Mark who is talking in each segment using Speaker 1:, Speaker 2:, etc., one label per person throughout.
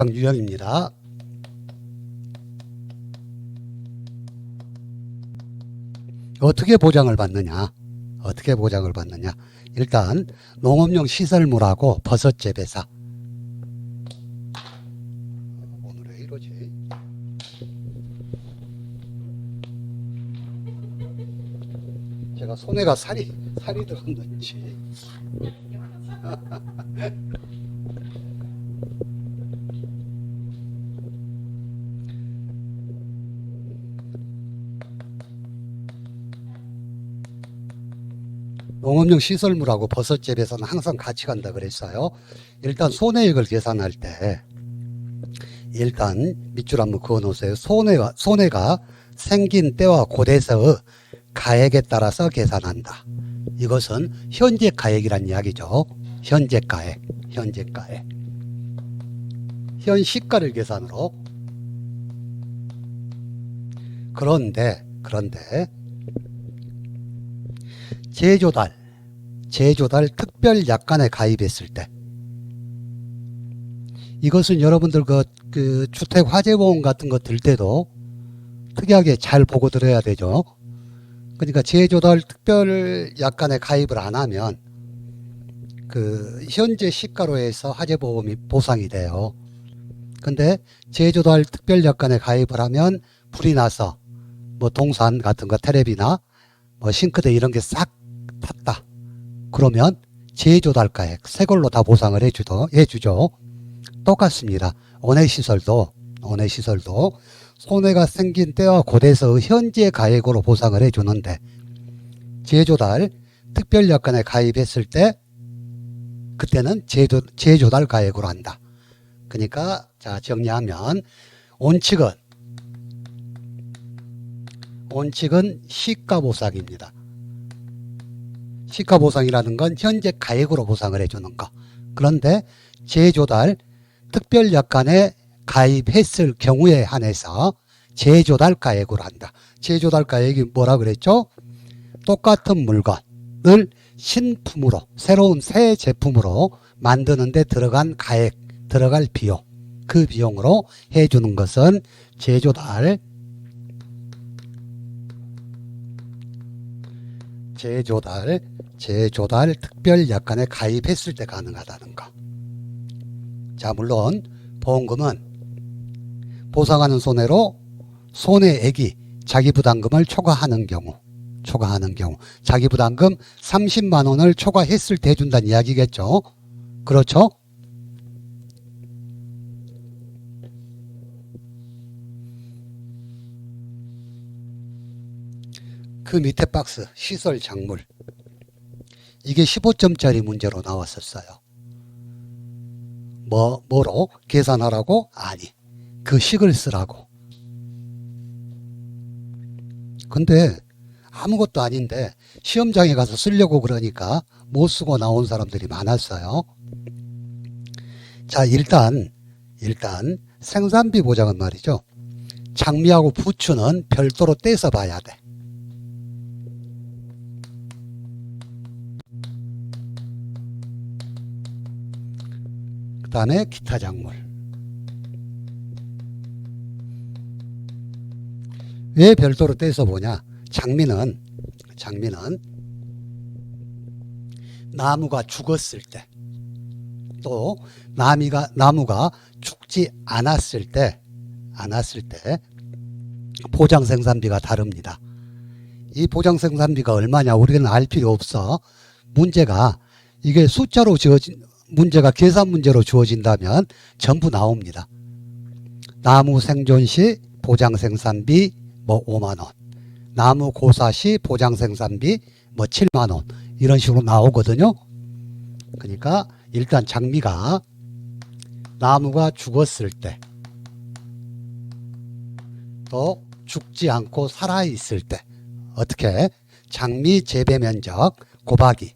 Speaker 1: 유형입니다. 어떻게 보장을 받느냐? 어떻게 보장을 받느냐? 일단 농업용 시설물하고 버섯 재배사. 오늘 왜 이러지? 제가 손에가 살이 들었는지. 농업용 시설물하고 버섯 재배사는 항상 같이 간다 그랬어요. 일단 손해액을 계산할 때 일단 밑줄 한번 그어 놓으세요. 손해가 생긴 때와 고대서의 가액에 따라서 계산한다. 이것은 현재 가액이란 이야기죠. 현재 가액. 현 시가를 계산으로. 그런데 제조달 특별 약관에 가입했을 때, 이것은 여러분들 그 주택 화재보험 같은 거 들 때도 특이하게 잘 보고 들어야 되죠. 그러니까 제조달 특별 약관에 가입을 안 하면 그 현재 시가로 해서 화재보험이 보상이 돼요. 근데 제조달 특별 약관에 가입을 하면 불이 나서 뭐 동산 같은 거 테레비나 뭐 싱크대 이런 게 싹 탔다. 그러면 제조달가액 새 걸로 다 보상을 해주죠. 똑같습니다. 원해시설도 손해가 생긴 때와 고대서 현재 가액으로 보상을 해주는데, 제조달 특별약관에 가입했을 때 그때는 제조달 가액으로 한다. 그러니까 자 정리하면 원칙은 시가보상입니다. 시가보상이라는 건 현재 가액으로 보상을 해주는 거. 그런데 제조달 특별약관에 가입했을 경우에 한해서 제조달 가액으로 한다. 제조달 가액이 뭐라 그랬죠? 똑같은 물건을 신품으로, 새로운 새 제품으로 만드는데 들어간 가액, 들어갈 비용, 그 비용으로 해주는 것은 제조달 특별 약관에 가입했을 때 가능하다는 거. 자, 물론 보험금은 보상하는 손해로 손해액이 자기부담금을 초과하는 경우 자기부담금 30만 원을 초과했을 때 해준다는 이야기겠죠. 그렇죠? 그 밑에 박스 시설 작물, 이게 15점짜리 문제로 나왔었어요. 뭐로 계산하라고? 아니, 그 식을 쓰라고. 근데 아무것도 아닌데 시험장에 가서 쓰려고 그러니까 못 쓰고 나온 사람들이 많았어요. 자, 일단 생산비 보장은 말이죠. 장미하고 부추는 별도로 떼서 봐야 돼. 그 다음에 기타 작물. 왜 별도로 떼서 보냐? 장미는 나무가 죽었을 때, 또 나무가 죽지 않았을 때 보장 생산비가 다릅니다. 이 보장 생산비가 얼마냐 우리는 알 필요 없어. 문제가 이게 숫자로 문제가 계산 문제로 주어진다면 전부 나옵니다. 나무 생존 시 보장 생산비 뭐 5만 원, 나무 고사 시 보장 생산비 뭐 7만 원, 이런 식으로 나오거든요. 그러니까 일단 장미가 나무가 죽었을 때, 또 죽지 않고 살아 있을 때 어떻게? 장미 재배 면적 곱하기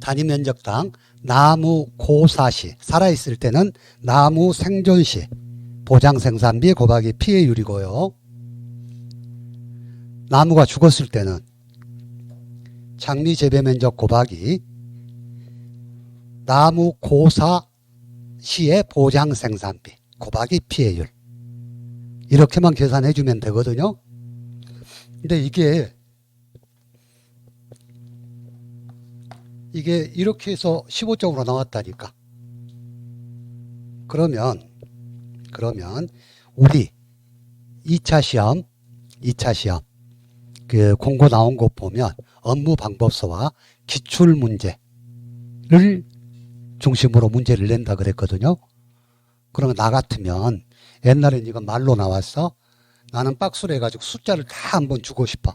Speaker 1: 단위 면적당 나무 고사 시, 살아있을 때는 나무 생존 시 보장 생산비 곱하기 피해율이고요. 나무가 죽었을 때는 장미 재배 면적 곱하기 나무 고사 시의 보장 생산비 곱하기 피해율. 이렇게만 계산해 주면 되거든요. 근데 이게 이렇게 해서 15점으로 나왔다니까. 그러면 우리 2차 시험 그 공고 나온 거 보면 업무 방법서와 기출 문제를 중심으로 문제를 낸다 그랬거든요. 그러면 나 같으면 옛날엔 이건 말로 나왔어. 나는 박스로 해가지고 숫자를 다 한번 주고 싶어.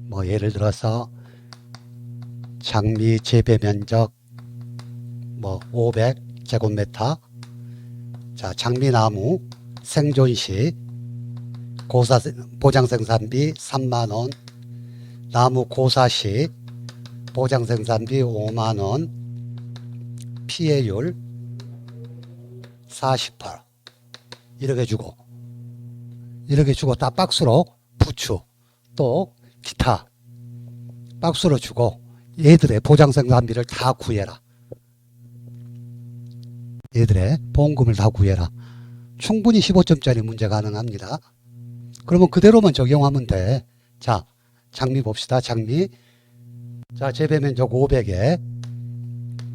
Speaker 1: 뭐 예를 들어서 장미 재배 면적 뭐 500제곱미터. 자, 장미나무 생존시 보장생산비 3만원, 나무 고사시 보장생산비 5만원, 피해율 40%. 이렇게 주고 다 박스로 부추 또 기타 박스로 주고 얘들의 보장생산비를 다 구해라. 얘들의 보험금을 다 구해라. 충분히 15점짜리 문제 가능합니다. 그러면 그대로만 적용하면 돼. 자, 장미 봅시다. 장미. 자, 재배 면적 500에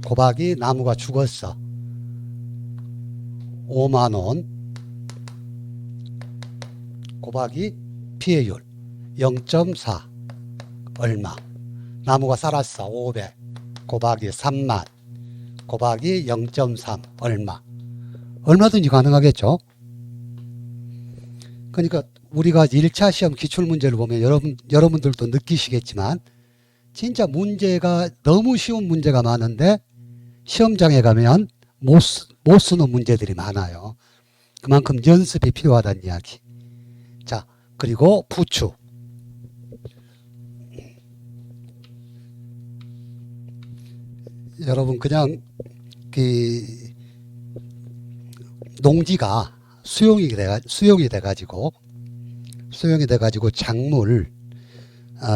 Speaker 1: 곱하기 나무가 죽었어. 5만원 곱하기 피해율 0.4 얼마. 나무가 살았어. 500 곱하기 3만 곱하기 0.3 얼마. 얼마든지 가능하겠죠. 그러니까 우리가 1차 시험 기출문제를 보면 여러분들도 느끼시겠지만 진짜 문제가 너무 쉬운 문제가 많은데 시험장에 가면 못 쓰는 문제들이 많아요. 그만큼 연습이 필요하다는 이야기. 자, 그리고 부추. 여러분 그냥 그 농지가 수용이 돼가지고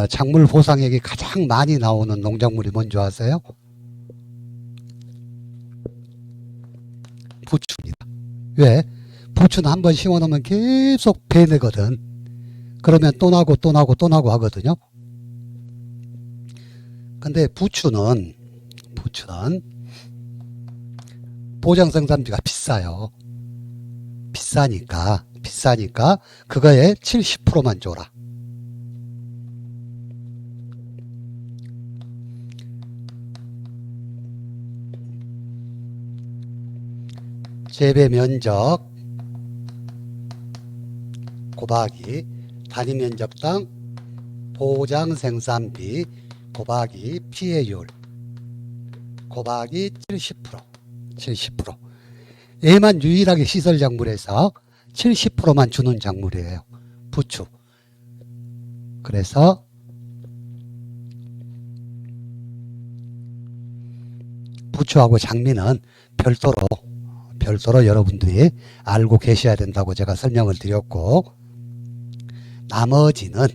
Speaker 1: 작물 보상액이 가장 많이 나오는 농작물이 뭔지 아세요? 부추입니다. 왜? 부추는 한번 심어놓으면 계속 배내거든. 그러면 또 나고 하거든요. 근데 부추는 보장생산비가 비싸요. 비싸니까 그거에 70%만 줘라. 재배 면적 곱하기 단위 면적당 보장 생산비 곱하기 피해율 곱하기 70%. 얘만 유일하게 시설 작물에서 70%만 주는 작물이에요. 부추. 그래서 부추하고 장미는 별도로 여러분들이 알고 계셔야 된다고 제가 설명을 드렸고, 나머지는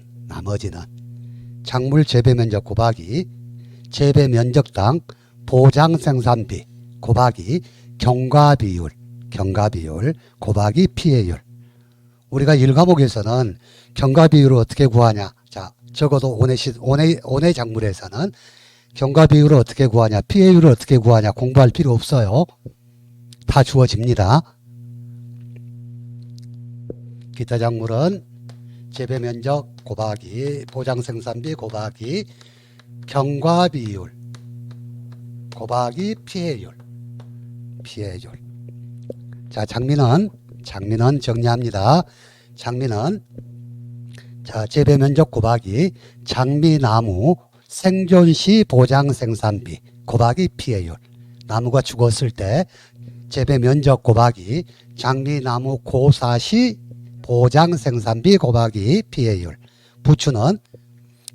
Speaker 1: 작물 재배 면적 곱하기 재배 면적당 보장 생산비 곱하기 경과비율 곱하기 피해율. 우리가 1과목에서는 경과비율을 어떻게 구하냐. 자, 적어도 온해 작물에서는 경과비율을 어떻게 구하냐, 피해율을 어떻게 구하냐 공부할 필요 없어요. 다 주어집니다. 기타 작물은 재배 면적 곱하기 보장 생산비 곱하기 경과비율 곱하기 피해율. 자, 장미는 정리합니다. 장미는 자, 재배 면적 곱하기 장미나무 생존시 보장 생산비 곱하기 피해율. 나무가 죽었을 때 재배 면적 곱하기 장미나무 고사시 보장 생산비 곱하기 피해율. 부추는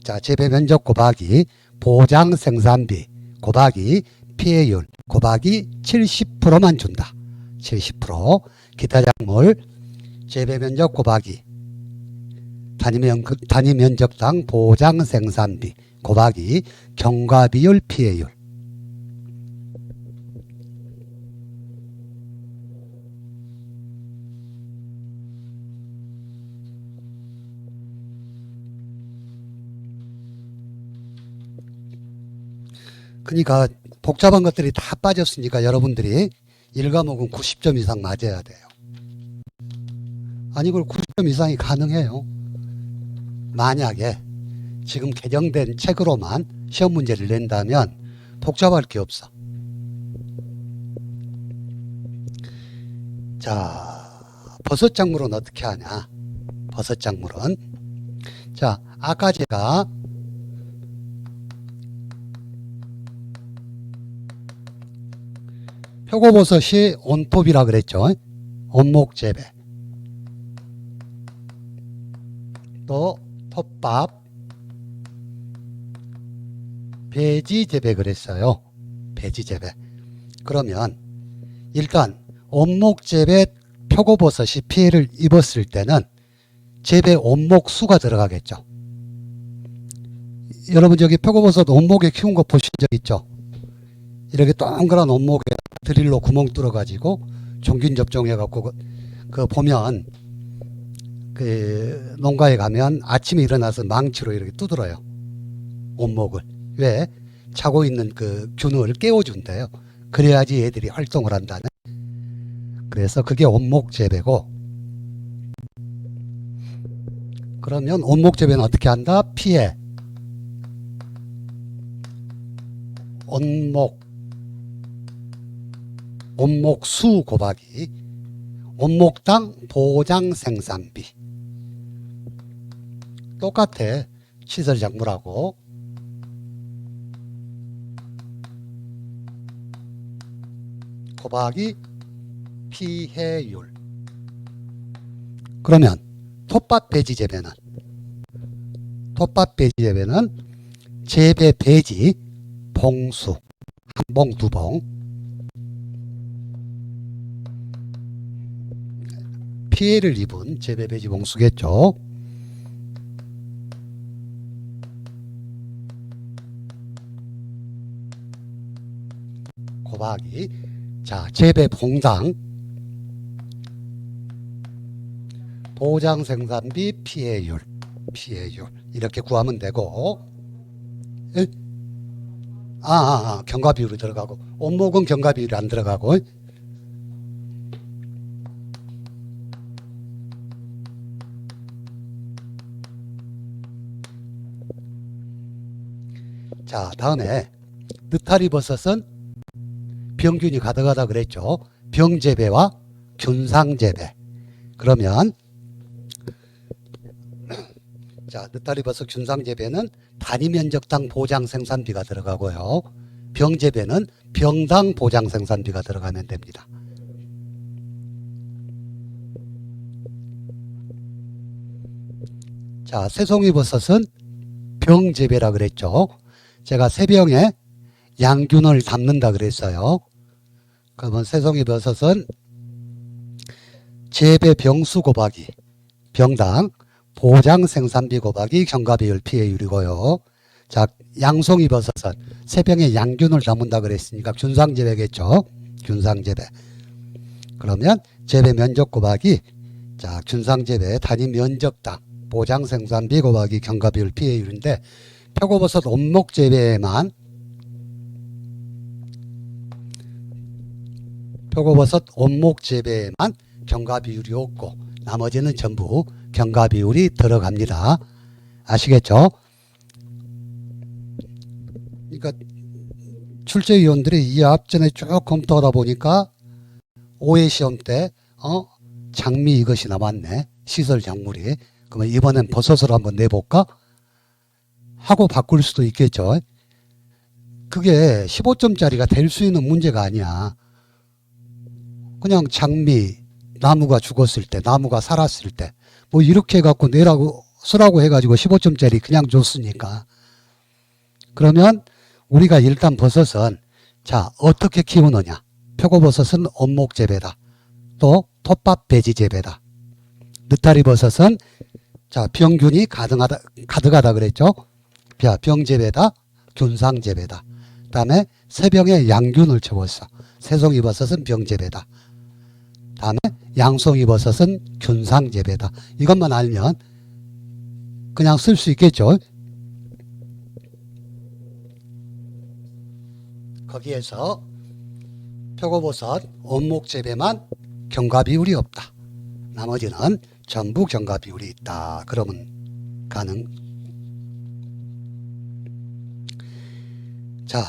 Speaker 1: 자, 재배 면적 곱하기 보장 생산비 곱하기 피해율 곱하기 70%만 준다. 70%. 기타 작물 재배 면적 곱하기 단위 면적당 보장 생산비 곱하기 경과비율 피해율. 그러니까 복잡한 것들이 다 빠졌으니까 여러분들이 1과목은 90점 이상 맞아야 돼요. 아니, 그걸 90점 이상이 가능해요. 만약에 지금 개정된 책으로만 시험 문제를 낸다면 복잡할 게 없어. 자, 버섯 작물은 어떻게 하냐? 버섯 작물은, 자, 아까 제가 표고버섯이 온톱이라 그랬죠. 온목재배, 또 톱밥, 배지재배 그랬어요. 배지재배. 그러면 일단 온목재배 표고버섯이 피해를 입었을 때는 재배 온목 수가 들어가겠죠. 여러분 저기 표고버섯 온목에 키운 거 보신 적 있죠? 이렇게 동그란 온목에 드릴로 구멍 뚫어 가지고 종균 접종해 갖고 그 보면 그 농가에 가면 아침에 일어나서 망치로 이렇게 두드려요. 온목을. 왜? 자고 있는 그 균을 깨워준대요. 그래야지 애들이 활동을 한다네. 그래서 그게 온목 재배고, 그러면 온목 재배는 어떻게 한다? 피해 온목수 곱하기 온목당 보장 생산비. 똑같아. 시설 작물하고. 곱하기 피해율. 그러면 톱밥 배지 재배는 재배 배지 봉수 한 봉 두 봉, 피해를 입은 재배 배지 봉수겠죠. 곱하기, 자, 재배 봉당 보장 생산비 피해율 이렇게 구하면 되고, 경과 비율이 들어가고, 온목은 경과 비율이 안 들어가고. 자, 다음에 느타리 버섯은 병균이 가득하다 그랬죠. 병재배와 균상재배. 그러면 자, 느타리 버섯 균상재배는 단위 면적당 보장 생산비가 들어가고요. 병재배는 병당 보장 생산비가 들어가면 됩니다. 자, 새송이 버섯은 병재배라 그랬죠. 제가 새병에 양균을 담는다 그랬어요. 그러면 새송이 버섯은 재배 병수 곱하기 병당 보장 생산비 곱하기 경과비율 피해율이고요. 자, 양송이 버섯은 새병에 양균을 담은다 그랬으니까 균상재배겠죠. 균상재배. 그러면 재배 면적 곱하기, 자, 균상재배 단위 면적당 보장 생산비 곱하기 경과비율 피해율인데, 표고버섯 온목재배에만 경과비율이 없고 나머지는 전부 경과비율이 들어갑니다. 아시겠죠? 그러니까 출제위원들이 이 앞전에 쭉 검토하다 보니까 오해 시험 때 장미 이것이 남았네, 시설 작물이. 그러면 이번엔 버섯을 한번 내볼까 하고 바꿀 수도 있겠죠. 그게 15점짜리가 될 수 있는 문제가 아니야. 그냥 장미, 나무가 죽었을 때, 나무가 살았을 때, 뭐 이렇게 해갖고 내라고 쓰라고 해가지고 15점짜리 그냥 줬으니까. 그러면 우리가 일단 버섯은, 자, 어떻게 키우느냐? 표고버섯은 온목재배다. 또 톱밥 배지재배다. 느타리 버섯은, 자, 병균이 가득하다 그랬죠. 자, 병재배다, 균상재배다. 그 다음에 새병에 양균을 쳐봤어. 새송이 버섯은 병재배다. 다음에 양송이 버섯은 균상재배다. 이것만 알면 그냥 쓸 수 있겠죠. 거기에서 표고버섯 원목 재배만 경과 비율이 없다. 나머지는 전부 경과 비율이 있다. 그러면 가능. 자,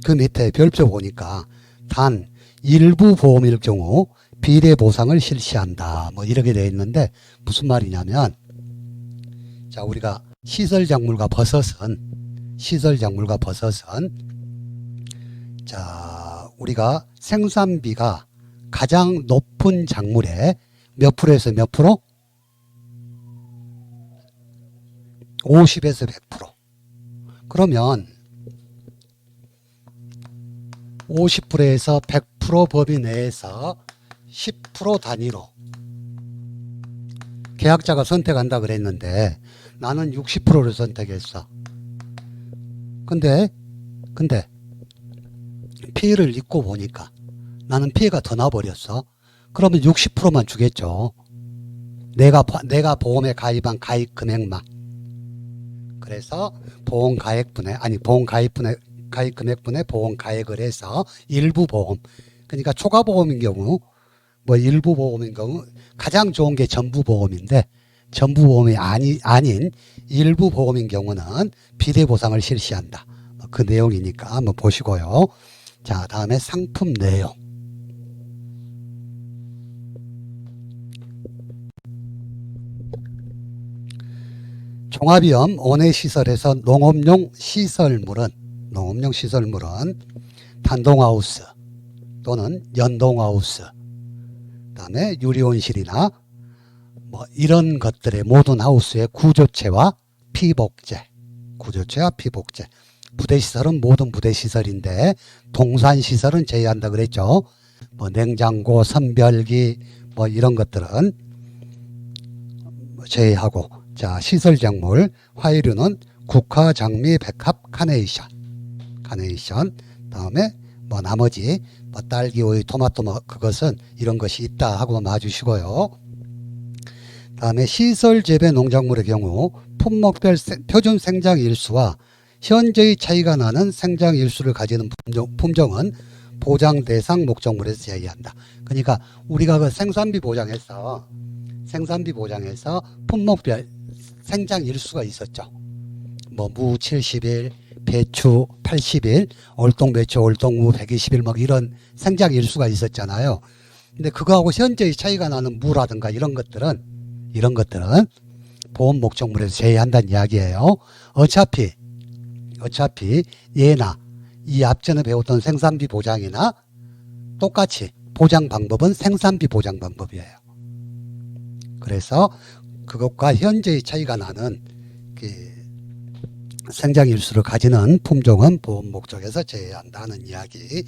Speaker 1: 그 밑에 별표 보니까 단 일부 보험일 경우 비례 보상을 실시한다. 뭐 이렇게 되어 있는데 무슨 말이냐면, 자, 우리가 시설작물과 버섯은 자, 우리가 생산비가 가장 높은 작물에 몇 프로에서 몇 프로? 50에서 100%. 그러면 50%에서 100% 범위 내에서 10% 단위로 계약자가 선택한다 그랬는데 나는 60%를 선택했어. 근데 피해를 입고 보니까 나는 피해가 더 나버렸어. 그러면 60%만 주겠죠. 내가 보험에 가입한 가입 금액만. 그래서 보험 가액분의 가입 금액분의 보험 가액을 해서 일부 보험, 그러니까 초과 보험인 경우, 뭐 일부 보험인 경우 가장 좋은 게 전부 보험인데, 전부 보험이 아닌 일부 보험인 경우는 비례 보상을 실시한다. 그 내용이니까 한번 보시고요. 자, 다음에 상품 내용. 종합위험 원해시설에서 농업용 시설물은 단동하우스 또는 연동하우스, 그다음에 유리온실이나 뭐 이런 것들의 모든 하우스의 구조체와 피복제, 부대시설은 모든 부대시설인데 동산시설은 제외한다 그랬죠. 뭐 냉장고, 선별기 뭐 이런 것들은 제외하고, 자, 시설작물 화이류는 국화, 장미, 백합, 카네이션, 다음에 뭐 나머지 뭐 딸기, 오이, 토마토 뭐 그것은 이런 것이 있다 하고 봐주시고요. 다음에 시설 재배 농작물의 경우 품목별 표준 생장 일수와 현저히 차이가 나는 생장 일수를 가지는 품종은 보장 대상 목적물에서 제외한다. 그러니까 우리가 그 생산비 보장에서 품목별 생장 일수가 있었죠. 뭐 무 70일, 배추 80일, 올동배추, 올동무 120일 막 이런 생장 일수가 있었잖아요. 근데 그거하고 현저히 차이가 나는 무라든가 이런 것들은 보험 목적물에서 제외한다는 이야기예요. 어차피 예나 이 앞전에 배웠던 생산비 보장이나 똑같이 보장 방법은 생산비 보장 방법이에요. 그래서 그것과 현재의 차이가 나는 그 생장 일수를 가지는 품종은 보험 목적에서 제외한다는 이야기.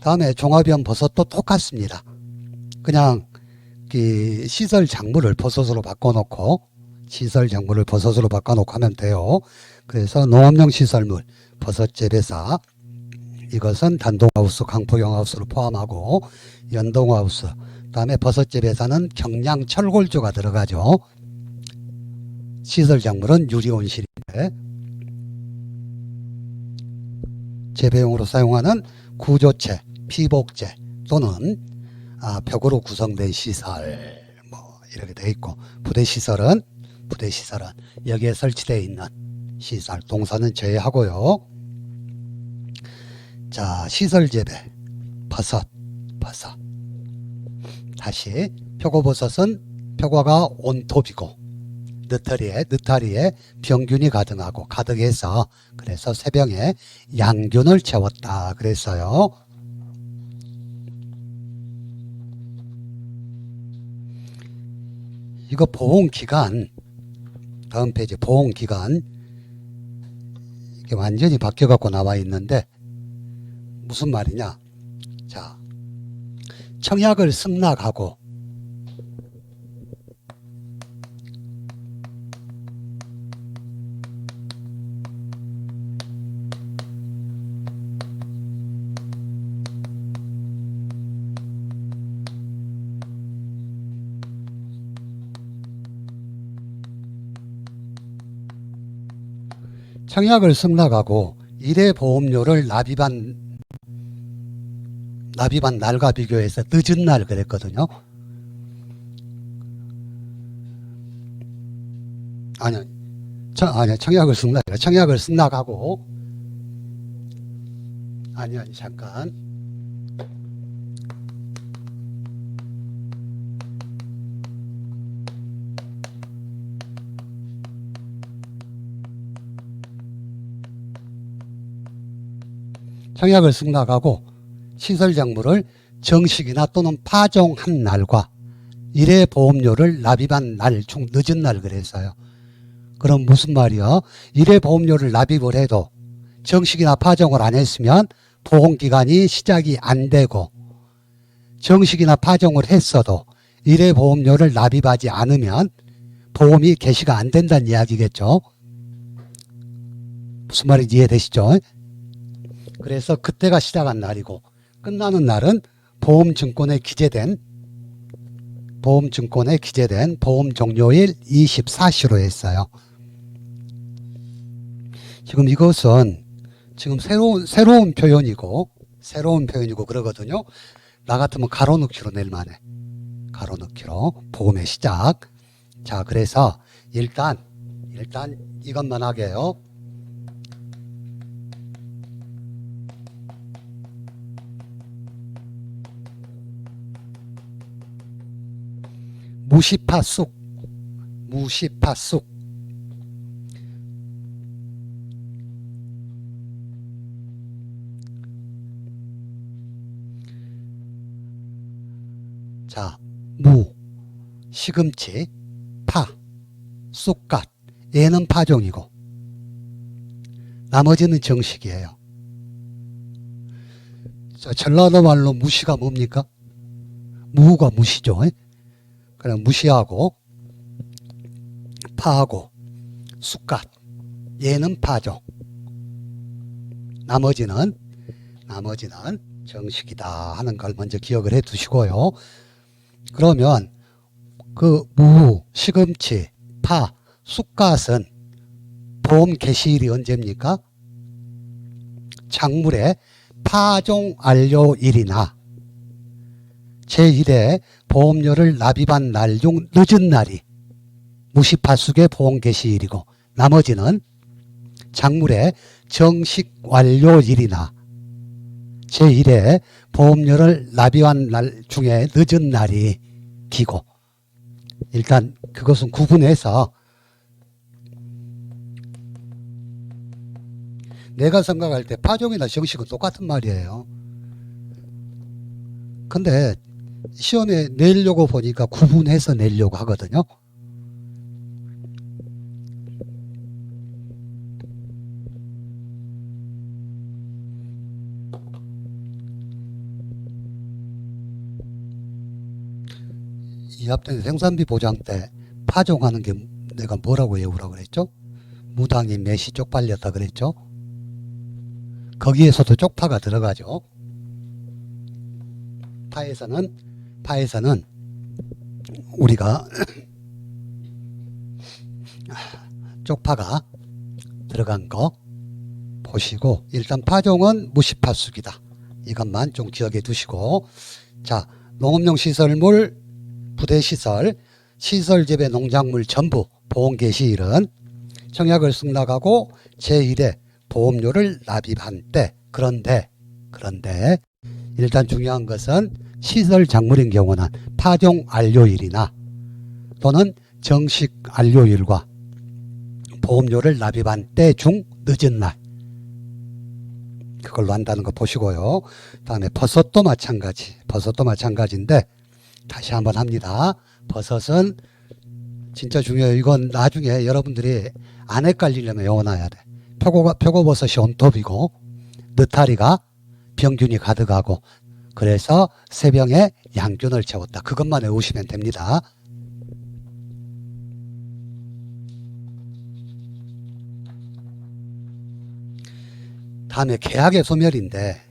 Speaker 1: 다음에 종합위험 버섯도 똑같습니다. 그냥 그 시설 작물을 버섯으로 바꿔놓고 하면 돼요. 그래서 농업용 시설물 버섯 재배사, 이것은 단동하우스, 강포경하우스를 포함하고 연동하우스, 그다음에 버섯 재배사는 경량 철골조가 들어가죠. 시설 작물은 유리온실인데 재배용으로 사용하는 구조체, 피복제 또는 벽으로 구성된 시설 뭐 이렇게 돼 있고, 부대시설은 여기에 설치되어 있는 시설, 동사는 제외하고요. 자, 시설 재배 버섯. 다시 표고버섯은 표고가 온톱이고 느타리에 병균이 가득해서 그래서 새병에 양균을 채웠다 그랬어요. 이거 보온기간, 다음 페이지 보온기간, 이게 완전히 바뀌어 갖고 나와 있는데 무슨 말이냐. 자, 청약을 승낙하고 1회 보험료를 납입한 날과 비교해서 늦은 날 그랬거든요. 아니요. 청약을 승낙하고 아니 잠깐. 청약을 승낙하고 시설장부를 정식이나 또는 파종한 날과 1회 보험료를 납입한 날 중 늦은 날 그랬어요. 그럼 무슨 말이야? 1회 보험료를 납입을 해도 정식이나 파종을 안 했으면 보험기간이 시작이 안 되고, 정식이나 파종을 했어도 1회 보험료를 납입하지 않으면 보험이 개시가 안 된다는 이야기겠죠. 무슨 말인지 이해되시죠? 그래서 그때가 시작한 날이고 끝나는 날은 보험증권에 기재된 보험 종료일 24시로 했어요. 지금 이것은 지금 새로운 표현이고 그러거든요. 나 같으면 가로넣기로 낼 만해. 가로넣기로 보험의 시작. 자, 그래서 일단 이것만 하게요. 무시파쑥. 자, 무, 시금치, 파, 쑥갓. 얘는 파종이고 나머지는 정식이에요. 자, 전라도 말로 무시가 뭡니까? 무가 무시죠. 그냥 무시하고 파하고 쑥갓. 얘는 파종. 나머지는 정식이다 하는 걸 먼저 기억을 해 두시고요. 그러면 그 무, 시금치, 파, 쑥갓은 보험 개시일이 언제입니까? 작물의 파종 완료일이나 제1회 보험료를 납입한 날 중 늦은 날이 무시파숙의 보험 개시일이고, 나머지는 작물의 정식 완료일이나 제1회 보험료를 납입한 날 중에 늦은 날이 기고, 일단 그것은 구분해서 내가 생각할 때 파종이나 정식은 똑같은 말이에요. 근데 시험에 내려고 보니까 구분해서 내려고 하거든요. 이 앞에 생산비 보장 때 파종하는 게 내가 뭐라고 외우라고 그랬죠? 무당이 매시 쪽팔렸다 그랬죠? 거기에서도 쪽파가 들어가죠. 파에서는 우리가 쪽파가 들어간 거 보시고, 일단 파종은 무시파숙이다. 이것만 좀 기억해 두시고, 자, 농업용 시설물, 부대시설, 시설재배 농작물 전부 보험 개시일은 청약을 승낙하고 제1회 보험료를 납입한 때. 그런데 일단 중요한 것은 시설 작물인 경우는 파종 완료일이나 또는 정식 완료일과 보험료를 납입한 때 중 늦은 날, 그걸로 한다는 거 보시고요. 다음에 버섯도 마찬가지인데 다시 한번 합니다. 버섯은 진짜 중요해요. 이건 나중에 여러분들이 안 헷갈리려면 외워놔야 돼. 표고버섯이 온톱이고 느타리가 병균이 가득하고, 그래서 세병에 양균을 채웠다. 그것만 외우시면 됩니다. 다음에 계약의 소멸인데,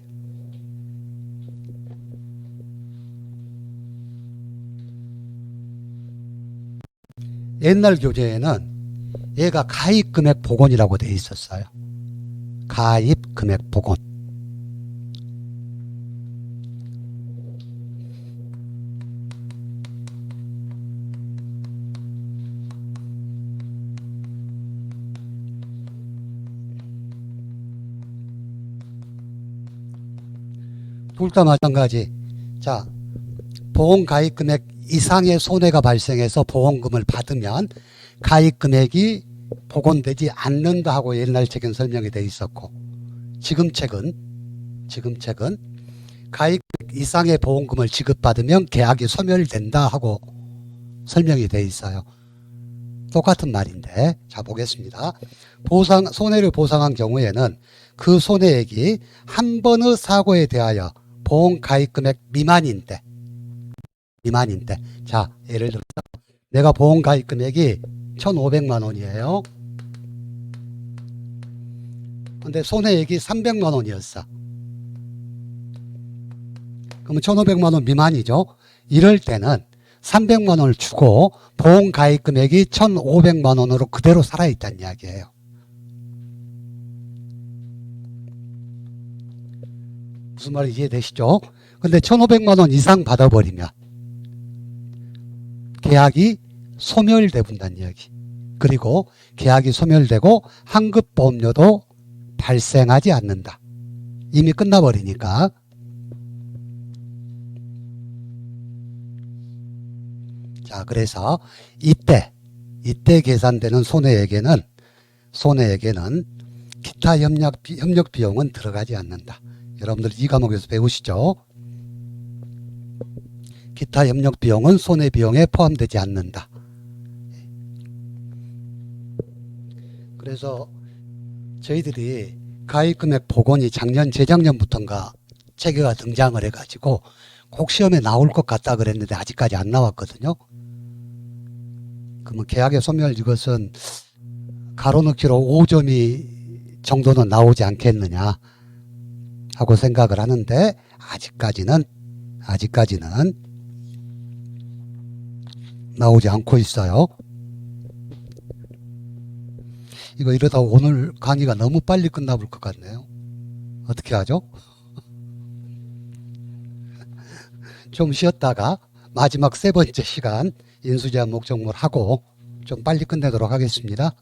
Speaker 1: 옛날 교재에는 얘가 가입금액 복원이라고 되어 있었어요. 가입 금액 복원. 둘 다 마찬가지. 자, 보험 가입 금액 이상의 손해가 발생해서 보험금을 받으면 가입 금액이 복원되지 않는다 하고 옛날 책은 설명이 되어 있었고, 지금 책은 가입 금액 이상의 보험금을 지급받으면 계약이 소멸된다 하고 설명이 되어 있어요. 똑같은 말인데, 자 보겠습니다. 손해를 보상한 경우에는 그 손해액이 한 번의 사고에 대하여 보험 가입 금액 미만인데, 자 예를 들어서 내가 보험 가입 금액이 1,500만 원이에요. 근데 손해액이 300만 원이었어. 그러면 1,500만 원 미만이죠. 이럴 때는 300만 원을 주고 보험 가입 금액이 1,500만 원으로 그대로 살아있다는 이야기예요. 무슨 말인지 이해되시죠? 근데 1,500만 원 이상 받아버리면 계약이 소멸돼 본다는 이야기. 그리고 계약이 소멸되고 환급보험료도 발생하지 않는다. 이미 끝나버리니까. 자, 그래서 이때 계산되는 손해액에는 기타 협력 비용은 들어가지 않는다. 여러분들 이 과목에서 배우시죠? 기타 협력 비용은 손해 비용에 포함되지 않는다. 그래서 저희들이 가입금액 복원이 작년 재작년부터인가 체계가 등장을 해가지고 꼭 시험에 나올 것 같다 그랬는데 아직까지 안 나왔거든요. 그러면 계약의 소멸 이것은 가로넣기로 5점이 정도는 나오지 않겠느냐 하고 생각을 하는데 아직까지는 나오지 않고 있어요. 이거 이러다 오늘 강의가 너무 빨리 끝나볼 것 같네요. 어떻게 하죠? 좀 쉬었다가 마지막 세 번째 시간 인수제한 목적물 하고 좀 빨리 끝내도록 하겠습니다.